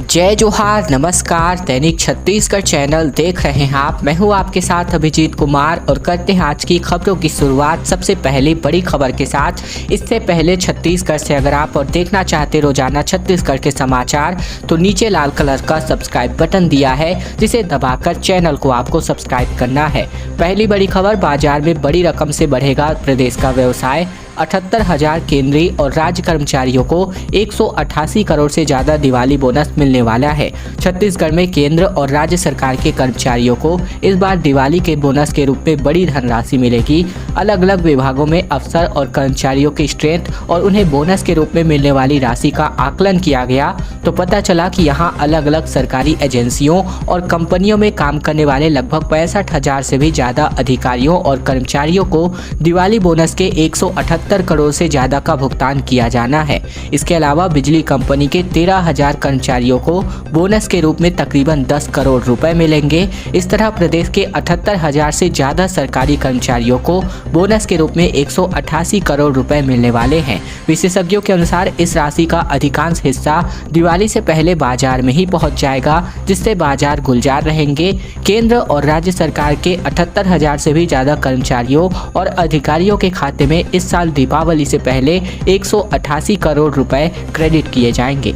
जय जोहार, नमस्कार। दैनिक छत्तीसगढ़ चैनल देख रहे हैं आप। मैं हूं आपके साथ अभिजीत कुमार और करते हैं आज की खबरों की शुरुआत सबसे पहले बड़ी खबर के साथ। इससे पहले छत्तीसगढ़ से अगर आप और देखना चाहते रोजाना छत्तीसगढ़ के समाचार तो नीचे लाल कलर का सब्सक्राइब बटन दिया है, जिसे दबाकर चैनल को आपको सब्सक्राइब करना है। पहली बड़ी खबर, बाजार में बड़ी रकम से बढ़ेगा प्रदेश का व्यवसाय। 78,000 केंद्रीय और राज्य कर्मचारियों को 188 करोड़ से ज़्यादा दिवाली बोनस मिलने वाला है। छत्तीसगढ़ में केंद्र और राज्य सरकार के कर्मचारियों को इस बार दिवाली के बोनस के रूप में बड़ी धनराशि मिलेगी। अलग अलग विभागों में अफसर और कर्मचारियों की स्ट्रेंथ और उन्हें बोनस के रूप में मिलने वाली राशि का आकलन किया गया तो पता चला कि यहाँ अलग अलग सरकारी एजेंसियों और कंपनियों में काम करने वाले लगभग 65,000 से भी ज़्यादा अधिकारियों और कर्मचारियों को दिवाली बोनस के 178 करोड़ से ज्यादा का भुगतान किया जाना है। इसके अलावा बिजली कंपनी के 13,000 कर्मचारियों को बोनस के रूप में तकरीबन 10 करोड़ रुपए मिलेंगे। इस तरह प्रदेश के 78,000 से ज्यादा सरकारी कर्मचारियों को बोनस के रूप में 188 करोड़ रुपए मिलने वाले हैं। विशेषज्ञों के अनुसार इस राशि का अधिकांश हिस्सा दिवाली से पहले बाजार में ही पहुंच जाएगा, जिससे बाजार गुलजार रहेंगे। केंद्र और राज्य सरकार के 78,000 से भी ज्यादा कर्मचारियों और अधिकारियों के खाते में इस साल दीपावली से पहले 188 करोड़ रुपए क्रेडिट किए जाएंगे।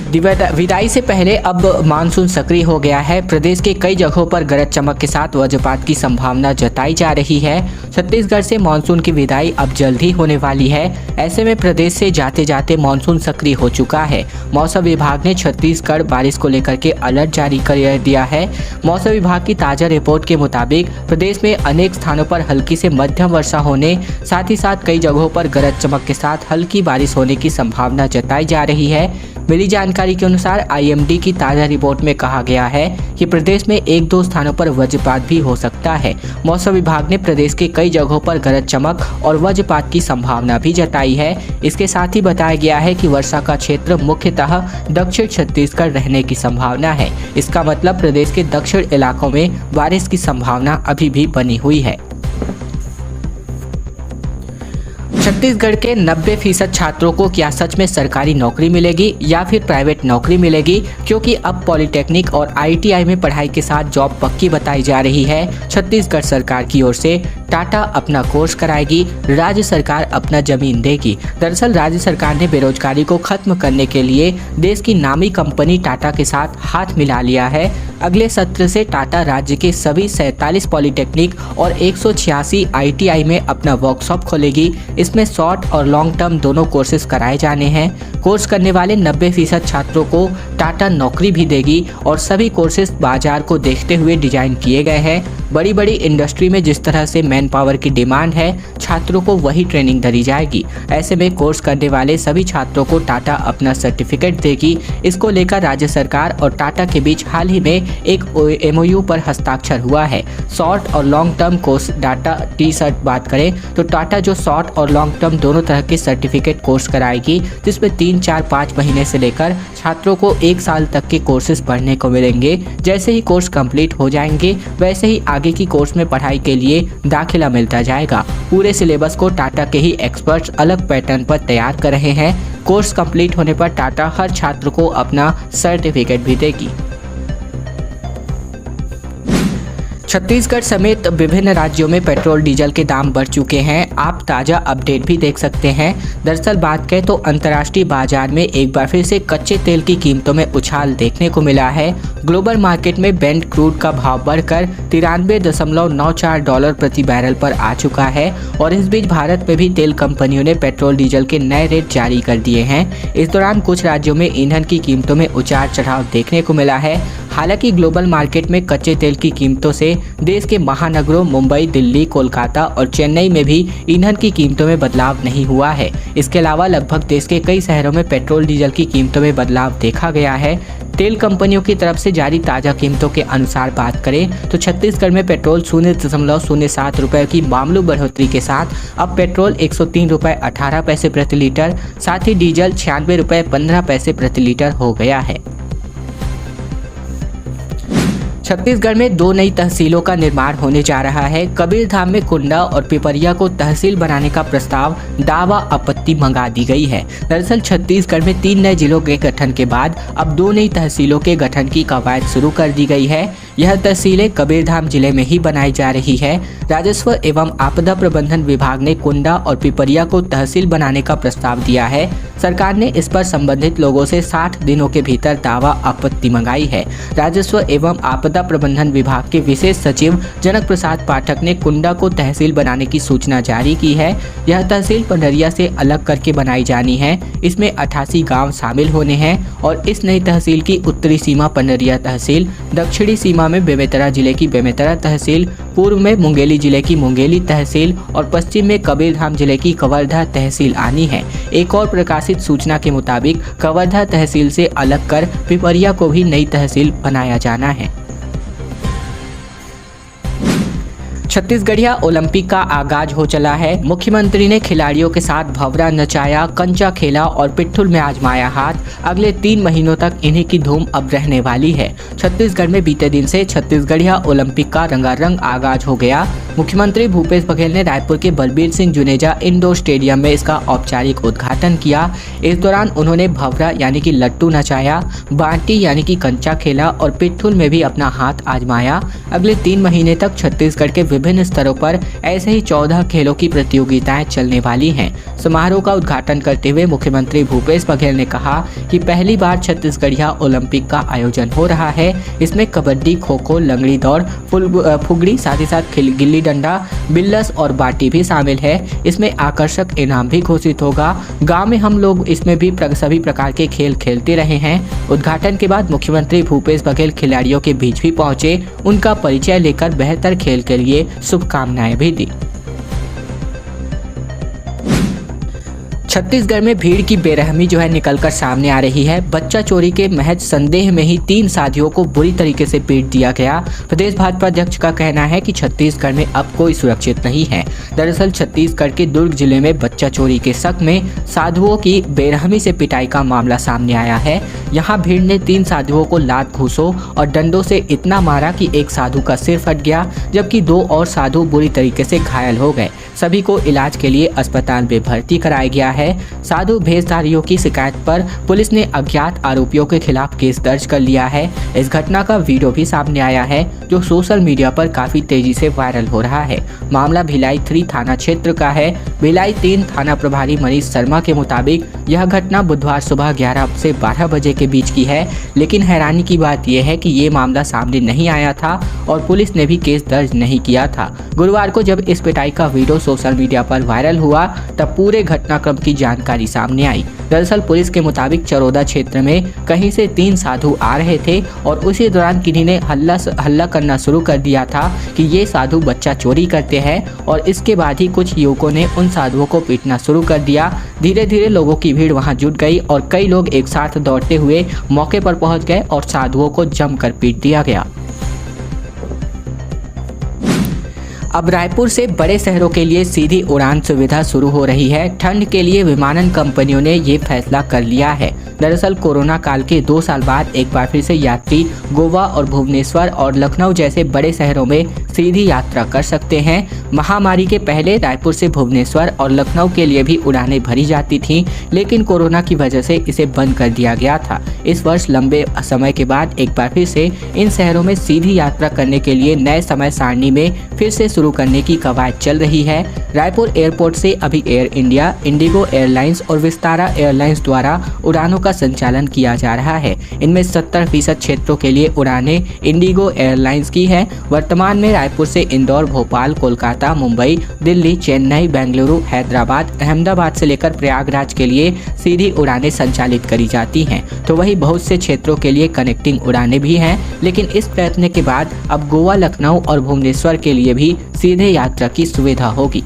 विदाई से पहले अब मानसून सक्रिय हो गया है। प्रदेश के कई जगहों पर गरज चमक के साथ वज्रपात की संभावना जताई जा रही है। छत्तीसगढ़ से मानसून की विदाई अब जल्द ही होने वाली है। ऐसे में प्रदेश से जाते जाते मानसून सक्रिय हो चुका है। मौसम विभाग ने छत्तीसगढ़ बारिश को लेकर के अलर्ट जारी कर दिया है। मौसम विभाग की ताज़ा रिपोर्ट के मुताबिक प्रदेश में अनेक स्थानों पर हल्की से मध्यम वर्षा होने, साथ ही साथ कई जगहों पर गरज चमक के साथ हल्की बारिश होने की संभावना जताई जा रही है। मिली जानकारी के अनुसार आईएमडी की ताज़ा रिपोर्ट में कहा गया है कि प्रदेश में एक दो स्थानों पर वज्रपात भी हो सकता है। मौसम विभाग ने प्रदेश के कई जगहों पर गरज चमक और वज्रपात की संभावना भी जताई है। इसके साथ ही बताया गया है कि वर्षा का क्षेत्र मुख्यतः दक्षिण छत्तीसगढ़ रहने की संभावना है। इसका मतलब प्रदेश के दक्षिण इलाकों में बारिश की संभावना अभी भी बनी हुई है। छत्तीसगढ़ के 90% छात्रों को क्या सच में सरकारी नौकरी मिलेगी या फिर प्राइवेट नौकरी मिलेगी, क्योंकि अब पॉलिटेक्निक और आईटीआई में पढ़ाई के साथ जॉब पक्की बताई जा रही है। छत्तीसगढ़ सरकार की ओर से टाटा अपना कोर्स कराएगी, राज्य सरकार अपना जमीन देगी। दरअसल राज्य सरकार ने बेरोजगारी को खत्म करने के लिए देश की नामी कंपनी टाटा के साथ हाथ मिला लिया है। अगले सत्र से टाटा राज्य के सभी 47 पॉलिटेक्निक और 186 आईटीआई में अपना वर्कशॉप खोलेगी। इसमें शॉर्ट और लॉन्ग टर्म दोनों कोर्सेज कराए जाने हैं। कोर्स करने वाले 90% छात्रों को टाटा नौकरी भी देगी और सभी कोर्सेज बाजार को देखते हुए डिजाइन किए गए हैं। बड़ी बड़ी इंडस्ट्री में जिस तरह से मैन पावर की डिमांड है, छात्रों को वही ट्रेनिंग दी जाएगी। ऐसे में कोर्स करने वाले सभी छात्रों को टाटा अपना सर्टिफिकेट देगी। इसको लेकर राज्य सरकार और टाटा के बीच हाल ही में एक एमओयू पर हस्ताक्षर हुआ है। शॉर्ट और लॉन्ग टर्म कोर्स डाटा टी-शर्ट बात करें तो टाटा जो शॉर्ट और लॉन्ग टर्म दोनों तरह के सर्टिफिकेट कोर्स कराएगी, जिसमें 3, 4, 5 महीने से लेकर छात्रों को 1 साल तक के कोर्सेज पढ़ने को मिलेंगे। जैसे ही कोर्स कंप्लीट हो जाएंगे वैसे ही आगे की कोर्स में पढ़ाई के लिए दाखिला मिलता जाएगा। पूरे सिलेबस को टाटा के ही एक्सपर्ट्स अलग पैटर्न पर तैयार कर रहे हैं। कोर्स कंप्लीट होने पर टाटा हर छात्र को अपना सर्टिफिकेट भी देगी। छत्तीसगढ़ समेत विभिन्न राज्यों में पेट्रोल डीजल के दाम बढ़ चुके हैं। आप ताज़ा अपडेट भी देख सकते हैं। दरअसल बात करें तो अंतर्राष्ट्रीय बाजार में एक बार फिर से कच्चे तेल की कीमतों में उछाल देखने को मिला है। ग्लोबल मार्केट में ब्रेंट क्रूड का भाव बढ़कर $93.94 प्रति बैरल पर आ चुका है और इस बीच भारत में भी तेल कंपनियों ने पेट्रोल डीजल के नए रेट जारी कर दिए हैं। इस दौरान कुछ राज्यों में ईंधन की कीमतों में उतार चढ़ाव देखने को मिला है। हालांकि ग्लोबल मार्केट में कच्चे तेल की कीमतों से देश के महानगरों मुंबई, दिल्ली, कोलकाता और चेन्नई में भी ईंधन की कीमतों में बदलाव नहीं हुआ है। इसके अलावा लगभग देश के कई शहरों में पेट्रोल डीजल की कीमतों में बदलाव देखा गया है। तेल कंपनियों की तरफ से जारी ताज़ा कीमतों के अनुसार बात करें तो छत्तीसगढ़ में पेट्रोल 0.07 रुपये की मामूली बढ़ोतरी के साथ अब पेट्रोल 103 रुपये 18 पैसे प्रति लीटर, साथ ही डीजल 96 रुपये 15 पैसे प्रति लीटर हो गया है। छत्तीसगढ़ में 2 नई तहसीलों का निर्माण होने जा रहा है। कबीरधाम में कुंडा और पिपरिया को तहसील बनाने का प्रस्ताव दावा आपत्ति मंगा दी गई है। दरअसल छत्तीसगढ़ में 3 नए जिलों के गठन के बाद अब 2 नई तहसीलों के गठन की कवायद शुरू कर दी गई है। यह तहसीलें कबीरधाम जिले में ही बनाई जा रही है। राजस्व एवं आपदा प्रबंधन विभाग ने कुंडा और पिपरिया को तहसील बनाने का प्रस्ताव दिया है। सरकार ने इस पर संबंधित लोगों से 60 दिनों के भीतर दावा आपत्ति मंगाई है। राजस्व एवं आपदा प्रबंधन विभाग के विशेष सचिव जनक प्रसाद पाठक ने कुंडा को तहसील बनाने की सूचना जारी की है। यह तहसील पंडरिया से अलग करके बनाई जानी है। इसमें 88 गांव शामिल होने हैं और इस नई तहसील की उत्तरी सीमा पंडरिया तहसील, दक्षिणी सीमा में बेमेतरा जिले की बेमेतरा तहसील, पूर्व में मुंगेली जिले की मुंगेली तहसील और पश्चिम में कबीरधाम जिले की कवर्धा तहसील आनी है। एक और प्रकाशित सूचना के मुताबिक कवर्धा तहसील से अलग कर पिपरिया को भी नई तहसील बनाया जाना है। छत्तीसगढ़िया ओलंपिक का आगाज हो चला है। मुख्यमंत्री ने खिलाड़ियों के साथ भंवरा नचाया, कंचा खेला और पिट्ठुल में आजमाया हाथ। अगले 3 महीनों तक इन्हीं की धूम अब रहने वाली है। छत्तीसगढ़ में बीते दिन से छत्तीसगढ़िया ओलंपिक का रंगारंग आगाज हो गया। मुख्यमंत्री भूपेश बघेल ने रायपुर के बलबीर सिंह जुनेजा इंडोर स्टेडियम में इसका औपचारिक उद्घाटन किया। इस दौरान उन्होंने भंवरा यानी कि लट्टू नचाया, बांटी यानी कि कंचा खेला और पिट्ठुल में भी अपना हाथ आजमाया। अगले 3 महीने तक छत्तीसगढ़ के विभिन्न स्तरों पर ऐसे ही 14 खेलों की प्रतियोगिताएं चलने वाली हैं। समारोह का उद्घाटन करते हुए मुख्यमंत्री भूपेश बघेल ने कहा कि पहली बार छत्तीसगढ़िया ओलंपिक का आयोजन हो रहा है। इसमें कबड्डी, खो खो, लंगड़ी दौड़, फुगड़ी, साथ ही साथ गिल्ली डंडा, बिल्लस और बाटी भी शामिल है। इसमें आकर्षक इनाम भी घोषित होगा। गांव में हम लोग इसमें भी सभी प्रकार के खेल खेलते रहे हैं। उद्घाटन के बाद मुख्यमंत्री भूपेश बघेल खिलाड़ियों के बीच भी पहुंचे। उनका परिचय लेकर बेहतर खेल के लिए शुभकामनाएं भी दी। छत्तीसगढ़ में भीड़ की बेरहमी जो है निकलकर सामने आ रही है। बच्चा चोरी के महज संदेह में ही 3 साथियों को बुरी तरीके से पीट दिया गया। प्रदेश भाजपा अध्यक्ष का कहना है कि छत्तीसगढ़ में अब कोई सुरक्षित नहीं है। दरअसल छत्तीसगढ़ के दुर्ग जिले में बच्चा चोरी के शक में साधुओं की बेरहमी से पिटाई का मामला सामने आया है। यहाँ भीड़ ने 3 साधुओं को लात, घूंसों और डंडों से इतना मारा कि एक साधु का सिर फट गया, जबकि 2 और साधु बुरी तरीके से घायल हो गए। सभी को इलाज के लिए अस्पताल में भर्ती कराया गया है। साधु भेषधारियों की शिकायत पर पुलिस ने अज्ञात आरोपियों के खिलाफ केस दर्ज कर लिया है। इस घटना का वीडियो भी सामने आया है जो सोशल मीडिया पर काफी तेजी से वायरल हो रहा है। मामला भिलाई 3 थाना क्षेत्र का है। भिलाई 3 थाना प्रभारी मनीष शर्मा के मुताबिक यह घटना बुधवार सुबह 11 से 12 बजे के बीच की है। लेकिन हैरानी की बात यह है कि ये मामला सामने नहीं आया था और पुलिस ने भी केस दर्ज नहीं किया था। गुरुवार को जब इस पिटाई का वीडियो सोशल मीडिया पर वायरल हुआ तब पूरे घटनाक्रम की जानकारी सामने आई। दरअसल पुलिस के मुताबिक चरोदा क्षेत्र में कहीं से 3 साधु आ रहे थे और उसी दौरान किन्हीं ने हल्ला करना शुरू कर दिया था कि ये साधु बच्चा चोरी करते हैं और इसके बाद ही कुछ युवकों ने उन साधुओं को पीटना शुरू कर दिया। धीरे धीरे लोगों की भीड़ वहां जुट गई और कई लोग एक साथ दौड़ते हुए मौके पर पहुंच गए और साधुओं को जमकर पीट दिया गया। अब रायपुर से बड़े शहरों के लिए सीधी उड़ान सुविधा शुरू हो रही है। ठंड के लिए विमानन कंपनियों ने ये फैसला कर लिया है। दरअसल कोरोना काल के 2 साल बाद एक बार फिर से यात्री गोवा और भुवनेश्वर और लखनऊ जैसे बड़े शहरों में सीधी यात्रा कर सकते हैं। महामारी के पहले रायपुर से भुवनेश्वर और लखनऊ के लिए भी उड़ानें भरी जाती थीं, लेकिन कोरोना की वजह से इसे बंद कर दिया गया था। इस वर्ष लंबे समय के बाद एक बार फिर से इन शहरों में सीधी यात्रा करने के लिए नए समय सारणी में फिर से शुरू करने की कवायद चल रही है। रायपुर एयरपोर्ट से अभी एयर इंडिया, इंडिगो एयरलाइंस और विस्तारा एयरलाइंस द्वारा उड़ानों का संचालन किया जा रहा है। इनमें 70% क्षेत्रों के लिए उड़ानें इंडिगो एयरलाइंस की है। वर्तमान में रायपुर से इंदौर, भोपाल, कोलकाता, मुंबई, दिल्ली, चेन्नई, बेंगलुरु, हैदराबाद, अहमदाबाद से लेकर प्रयागराज के लिए सीधी उड़ानें संचालित करी जाती हैं। तो वही बहुत से क्षेत्रों के लिए कनेक्टिंग उड़ानें भी हैं, लेकिन इस प्रयत्न के बाद अब गोवा, लखनऊ और भुवनेश्वर के लिए भी सीधे यात्रा की सुविधा होगी।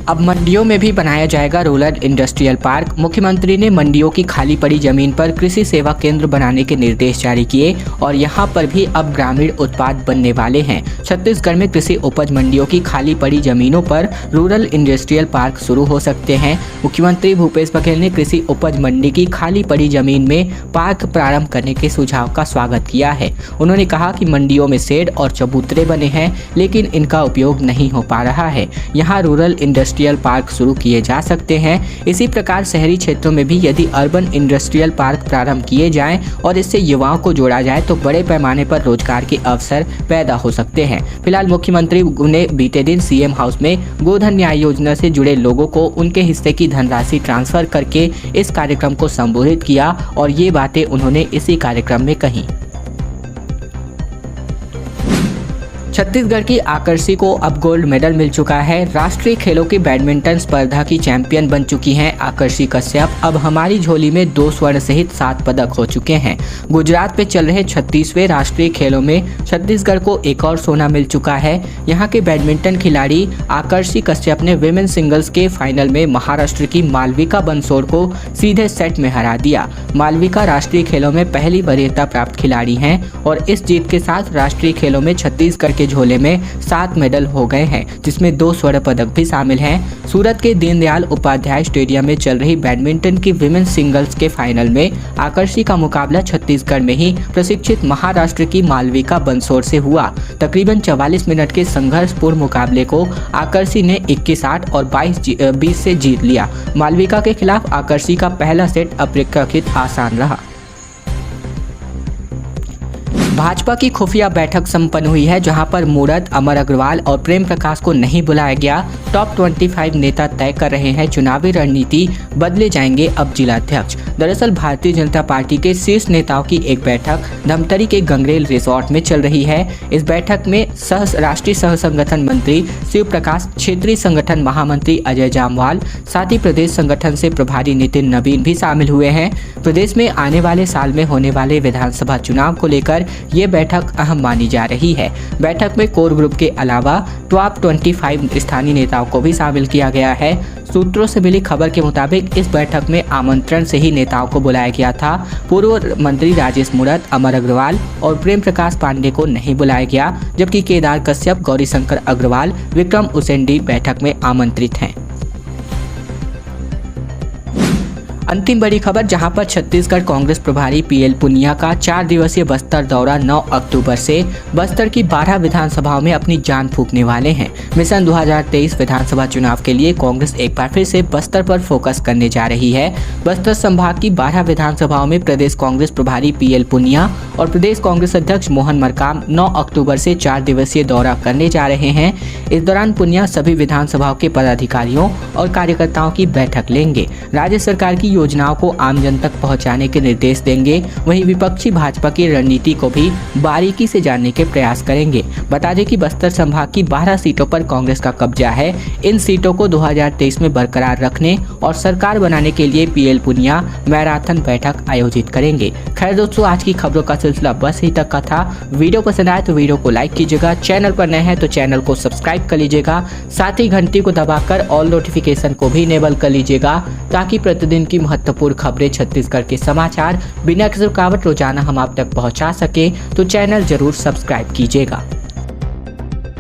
अब मंडियों में भी बनाया जाएगा रूरल इंडस्ट्रियल पार्क। मुख्यमंत्री ने मंडियों की खाली पड़ी जमीन पर कृषि सेवा केंद्र बनाने के निर्देश जारी किए और यहां पर भी अब ग्रामीण उत्पाद बनने वाले हैं। छत्तीसगढ़ में कृषि उपज मंडियों की खाली पड़ी जमीनों पर रूरल इंडस्ट्रियल पार्क शुरू हो सकते हैं। मुख्यमंत्री भूपेश बघेल ने कृषि उपज मंडी की खाली पड़ी जमीन में पार्क प्रारंभ करने के सुझाव का स्वागत किया है। उन्होंने कहा कि मंडियों में शेड और चबूतरे बने हैं, लेकिन इनका उपयोग नहीं हो पा रहा है। यहाँ रूरल इंडस्ट्रियल पार्क शुरू किए जा सकते हैं। इसी प्रकार शहरी क्षेत्रों में भी यदि अर्बन इंडस्ट्रियल पार्क प्रारंभ किए जाएं और इससे युवाओं को जोड़ा जाए तो बड़े पैमाने पर रोजगार के अवसर पैदा हो सकते हैं। फिलहाल मुख्यमंत्री ने बीते दिन सीएम हाउस में गोधन न्याय योजना से जुड़े लोगों को उनके हिस्से की धनराशि ट्रांसफर करके इस कार्यक्रम को संबोधित किया और ये बातें उन्होंने इसी कार्यक्रम में कही। छत्तीसगढ़ की आकर्षी को अब गोल्ड मेडल मिल चुका है। राष्ट्रीय खेलों की बैडमिंटन स्पर्धा की चैंपियन बन चुकी हैं आकर्षी कश्यप। अब हमारी झोली में 2 स्वर्ण सहित 7 पदक हो चुके हैं। गुजरात में चल रहे 36वें राष्ट्रीय खेलों में छत्तीसगढ़ को एक और सोना मिल चुका है। यहाँ के बैडमिंटन खिलाड़ी आकर्षी कश्यप ने विमेन सिंगल्स के फाइनल में महाराष्ट्र की मालविका बंसोड़ को सीधे सेट में हरा दिया। मालविका राष्ट्रीय खेलों में पहली वरीयता प्राप्त खिलाड़ी हैं और इस जीत के साथ राष्ट्रीय खेलों में छत्तीसगढ़ के झोले में 7 मेडल हो गए हैं, जिसमें 2 स्वर्ण पदक भी शामिल हैं। सूरत के दीनदयाल उपाध्याय स्टेडियम में चल रही बैडमिंटन की विमेन सिंगल्स के फाइनल में आकर्षी का मुकाबला छत्तीसगढ़ में ही प्रशिक्षित महाराष्ट्र की मालविका बंसोड़ से हुआ। तकरीबन 44 मिनट के संघर्षपूर्ण मुकाबले को आकर्षी ने 21-8 और 22-20 से जीत लिया। मालविका के खिलाफ आकर्षी का पहला सेट अपेक्षाकृत आसान रहा। भाजपा की खुफिया बैठक संपन्न हुई है, जहां पर मूरत, अमर अग्रवाल और प्रेम प्रकाश को नहीं बुलाया गया। टॉप 25 नेता तय कर रहे हैं चुनावी रणनीति, बदले जाएंगे अब जिलाध्यक्ष। दरअसल भारतीय जनता पार्टी के शीर्ष नेताओं की एक बैठक धमतरी के गंगरेल रिसोर्ट में चल रही है। इस बैठक में राष्ट्रीय सह संगठन मंत्री शिव प्रकाश, क्षेत्रीय संगठन महामंत्री अजय जामवाल, साथ ही प्रदेश संगठन से प्रभारी नितिन नवीन भी शामिल हुए हैं। प्रदेश में आने वाले साल में होने वाले विधानसभा चुनाव को लेकर ये बैठक अहम मानी जा रही है। बैठक में कोर ग्रुप के अलावा टॉप 25 स्थानीय नेताओं को भी शामिल किया गया है। सूत्रों से मिली खबर के मुताबिक इस बैठक में आमंत्रण से ही नेताओं को बुलाया गया था। पूर्व मंत्री राजेश मूरत, अमर अग्रवाल और प्रेम प्रकाश पांडे को नहीं बुलाया गया, जबकि केदार कश्यप, गौरीशंकर अग्रवाल, विक्रम उसेंडी बैठक में आमंत्रित हैं। अंतिम बड़ी खबर, जहां पर छत्तीसगढ़ कांग्रेस प्रभारी पीएल पुनिया का 4 दिवसीय बस्तर दौरा 9 अक्टूबर से बस्तर की 12 विधानसभाओं में अपनी जान फूंकने वाले हैं। मिशन 2023 विधानसभा चुनाव के लिए कांग्रेस एक बार फिर से बस्तर पर फोकस करने जा रही है। बस्तर संभाग की 12 विधानसभाओं में प्रदेश कांग्रेस प्रभारी पीएल पुनिया और प्रदेश कांग्रेस अध्यक्ष मोहन मरकाम 9 अक्टूबर से 4 दिवसीय दौरा करने जा रहे हैं। इस दौरान पुनिया सभी विधानसभाओं के पदाधिकारियों और कार्यकर्ताओं की बैठक लेंगे। राज्य सरकार की योजनाओं को आम जन तक पहुंचाने के निर्देश देंगे। वहीं विपक्षी भाजपा की रणनीति को भी बारीकी से जानने के प्रयास करेंगे। बता दें कि बस्तर संभाग की 12 सीटों पर कांग्रेस का कब्जा है। इन सीटों को 2023 में बरकरार रखने और सरकार बनाने के लिए पीएल पुनिया मैराथन बैठक आयोजित करेंगे। खैर दोस्तों, आज की खबरों का सिलसिला बस यहीं तक का था। वीडियो पसंद आए तो वीडियो को लाइक कीजिएगा, चैनल पर नए हैं तो चैनल को सब्सक्राइब कर लीजिएगा, साथ ही घंटी को दबाकर ऑल नोटिफिकेशन को भी इनेबल कर लीजिएगा, ताकि प्रतिदिन की महत्वपूर्ण खबरें, छत्तीसगढ़ के समाचार बिना किसी रुकावट रोजाना हम आप तक पहुंचा सके। तो चैनल जरूर सब्सक्राइब कीजिएगा।